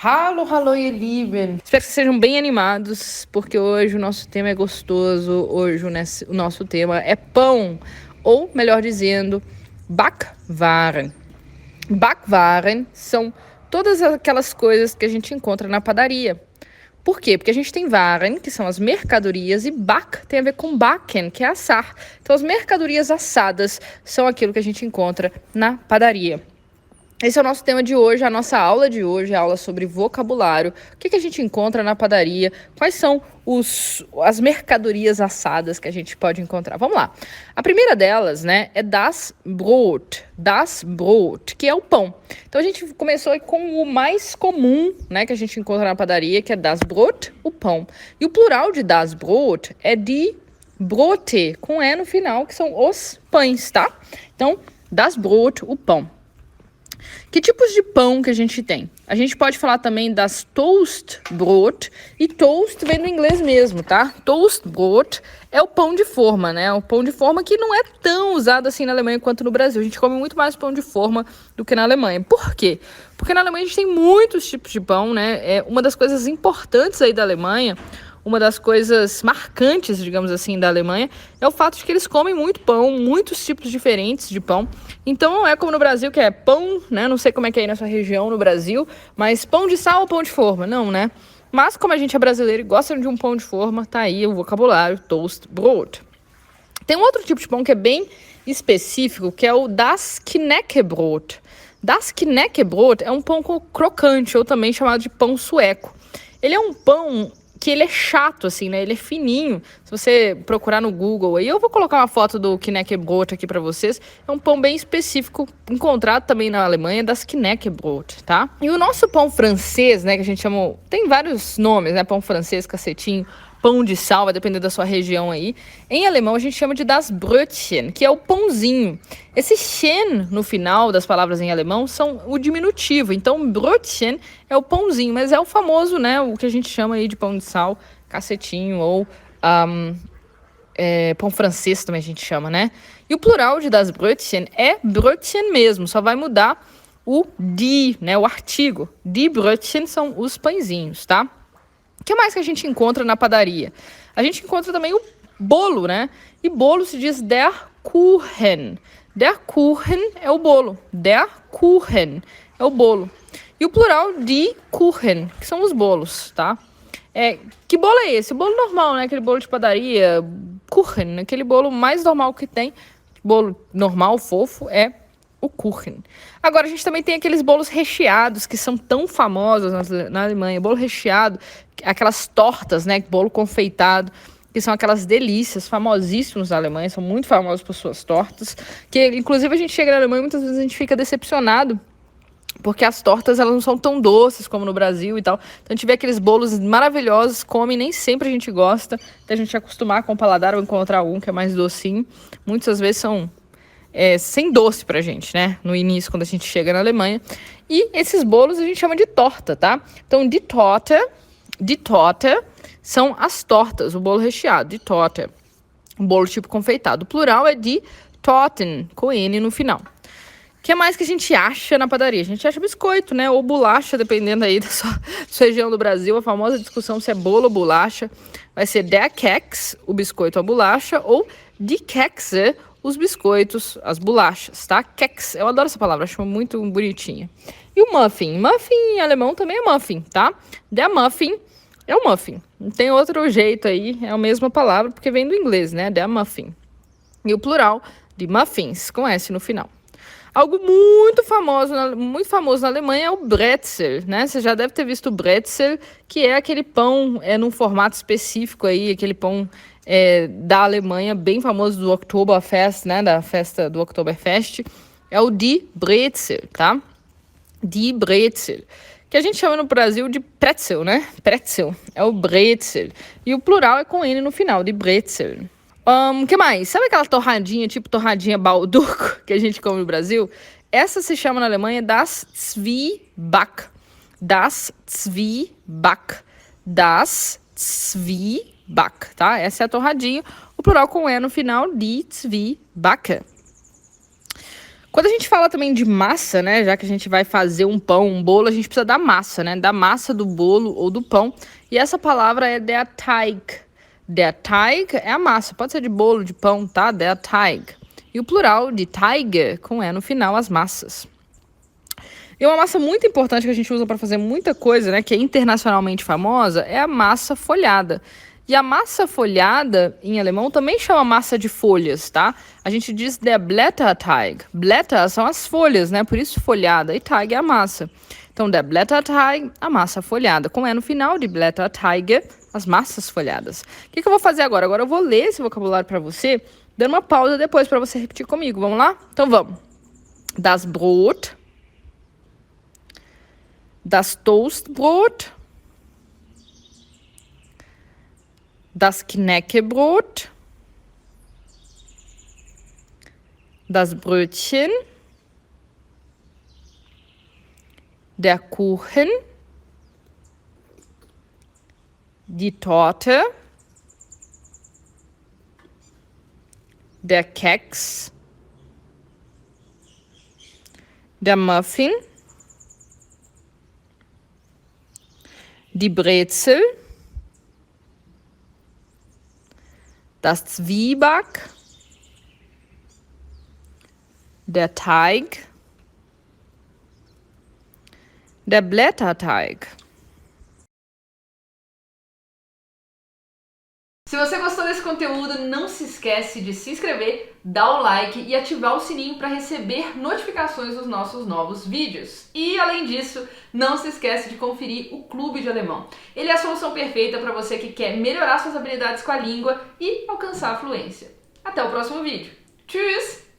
Hallo, hallo, ihr Lieben! Espero que sejam bem animados, porque hoje o nosso tema é gostoso, hoje o nosso tema é pão, ou melhor dizendo, Backwaren. Backwaren são todas aquelas coisas que a gente encontra na padaria. Por quê? Porque a gente tem Waren, que são as mercadorias, e Back tem a ver com Backen, que é assar. Então, as mercadorias assadas são aquilo que a gente encontra na padaria. Esse é o nosso tema de hoje, a nossa aula de hoje, a aula sobre vocabulário. O que a gente encontra na padaria? Quais são as mercadorias assadas que a gente pode encontrar? Vamos lá. A primeira delas, né, é das Brot, que é o pão. Então a gente começou com o mais comum, né, que a gente encontra na padaria, que é das Brot, o pão. E o plural de das Brot é de Brote, com E no final, que são os pães, tá? Então, das Brot, o pão. Que tipos de pão que a gente tem? A gente pode falar também das Toastbrot, e toast vem do inglês mesmo, tá? Toastbrot é o pão de forma, né? O pão de forma que não é tão usado assim na Alemanha quanto no Brasil. A gente come muito mais pão de forma do que na Alemanha. Por quê? Porque na Alemanha a gente tem muitos tipos de pão, né? É uma das coisas importantes aí da Alemanha. Uma das coisas marcantes, digamos assim, da Alemanha é o fato de que eles comem muito pão, muitos tipos diferentes de pão. Então não é como no Brasil, que é pão, né? Não sei como é que é aí na sua região no Brasil, mas pão de sal ou pão de forma? Não, né? Mas como a gente é brasileiro e gosta de um pão de forma, tá aí o vocabulário Toastbrot. Tem um outro tipo de pão que é bem específico, que é o das Knäckebrot. Das Knäckebrot é um pão crocante, ou também chamado de pão sueco. Ele é um pão que ele é chato, assim, né? Ele é fininho. Se você procurar no Google aí, eu vou colocar uma foto do Knäckebrot aqui pra vocês. É um pão bem específico, encontrado também na Alemanha, das Knäckebrot, tá? E o nosso pão francês, né, que a gente chama... Tem vários nomes, né? Pão francês, cacetinho, pão de sal, vai depender da sua região aí. Em alemão, a gente chama de das Brötchen, que é o pãozinho. Esse chen no final das palavras em alemão são o diminutivo. Então, Brötchen é o pãozinho, mas é o famoso, né, o que a gente chama aí de pão de sal, cacetinho ou pão francês também a gente chama, né? E o plural de das Brötchen é Brötchen mesmo, só vai mudar o die, né, o artigo. Die Brötchen são os pãezinhos, tá? O que mais que a gente encontra na padaria? A gente encontra também o bolo, né? E bolo se diz der Kuchen. Der Kuchen é o bolo. Der Kuchen é o bolo. E o plural de Kuchen, que são os bolos, tá? Que bolo é esse? O bolo normal, né? Aquele bolo de padaria, Kuchen, aquele bolo mais normal que tem. Bolo normal, fofo, é o Kuchen. Agora, a gente também tem aqueles bolos recheados que são tão famosos na Alemanha. Bolo recheado, aquelas tortas, né? Bolo confeitado, que são aquelas delícias, famosíssimos na Alemanha. São muito famosos por suas tortas. Que, inclusive, a gente chega na Alemanha e muitas vezes a gente fica decepcionado, porque as tortas, elas não são tão doces como no Brasil e tal. Então, a gente vê aqueles bolos maravilhosos, come, nem sempre a gente gosta. Até a gente acostumar com o paladar ou encontrar um que é mais docinho. Muitas vezes são... sem doce pra gente, né? No início, quando a gente chega na Alemanha. E esses bolos a gente chama de torta, tá? Então, de torta são as tortas, o bolo recheado, de torta. O bolo tipo confeitado. O plural é de Torten, com N no final. O que mais que a gente acha na padaria? A gente acha biscoito, né? Ou bolacha, dependendo aí da sua região do Brasil. A famosa discussão se é bolo ou bolacha. Vai ser der Keks, o biscoito ou a bolacha, ou die Kekse, os biscoitos, as bolachas, tá? Keks, eu adoro essa palavra, acho muito bonitinha. E o muffin? Muffin em alemão também é muffin, tá? Der Muffin é o muffin. Não tem outro jeito aí, é a mesma palavra, porque vem do inglês, né? Der Muffin. E o plural de muffins, com S no final. Algo muito famoso na Alemanha é o Brezel, né? Você já deve ter visto o Brezel, que é aquele pão num formato específico aí, aquele pão da Alemanha, bem famoso do Oktoberfest, né? Da festa do Oktoberfest. É o Die Brezel, tá? Die Brezel. Que a gente chama no Brasil de pretzel, né? Pretzel. É o Brezel. E o plural é com N no final, de Brezel. Que mais? Sabe aquela torradinha, tipo torradinha balduco, que a gente come no Brasil? Essa se chama na Alemanha das Zwieback. Das Zwieback. Das Zwieback, tá? Essa é a torradinha. O plural com E no final, die Zwieback. Quando a gente fala também de massa, né, já que a gente vai fazer um pão, um bolo, a gente precisa da massa, né, da massa do bolo ou do pão. E essa palavra é der Teig. Der Teig é a massa, pode ser de bolo, de pão, tá? Der Teig. E o plural de Teige, com E no final, as massas. E uma massa muito importante que a gente usa para fazer muita coisa, né, que é internacionalmente famosa, é a massa folhada. E a massa folhada, em alemão, também chama massa de folhas, tá? A gente diz der Blätterteig. Blätter são as folhas, né? Por isso folhada. E Teig é a massa. Então, der Blätterteig, a massa folhada. Com E no final de Blätterteig, as massas folhadas. O que eu vou fazer agora? Agora eu vou ler esse vocabulário para você, dando uma pausa depois para você repetir comigo. Vamos lá? Então, vamos. Das Brot. Das Toastbrot, das Knäckebrot, das Brötchen, der Kuchen, die Torte, der Keks, der Muffin, die Brezel, das Zwieback, der Teig, der Blätterteig. Se você gostou desse conteúdo, não se esquece de se inscrever, dar o like e ativar o sininho para receber notificações dos nossos novos vídeos. E, além disso, não se esquece de conferir o Clube de Alemão. Ele é a solução perfeita para você que quer melhorar suas habilidades com a língua e alcançar a fluência. Até o próximo vídeo. Tschüss!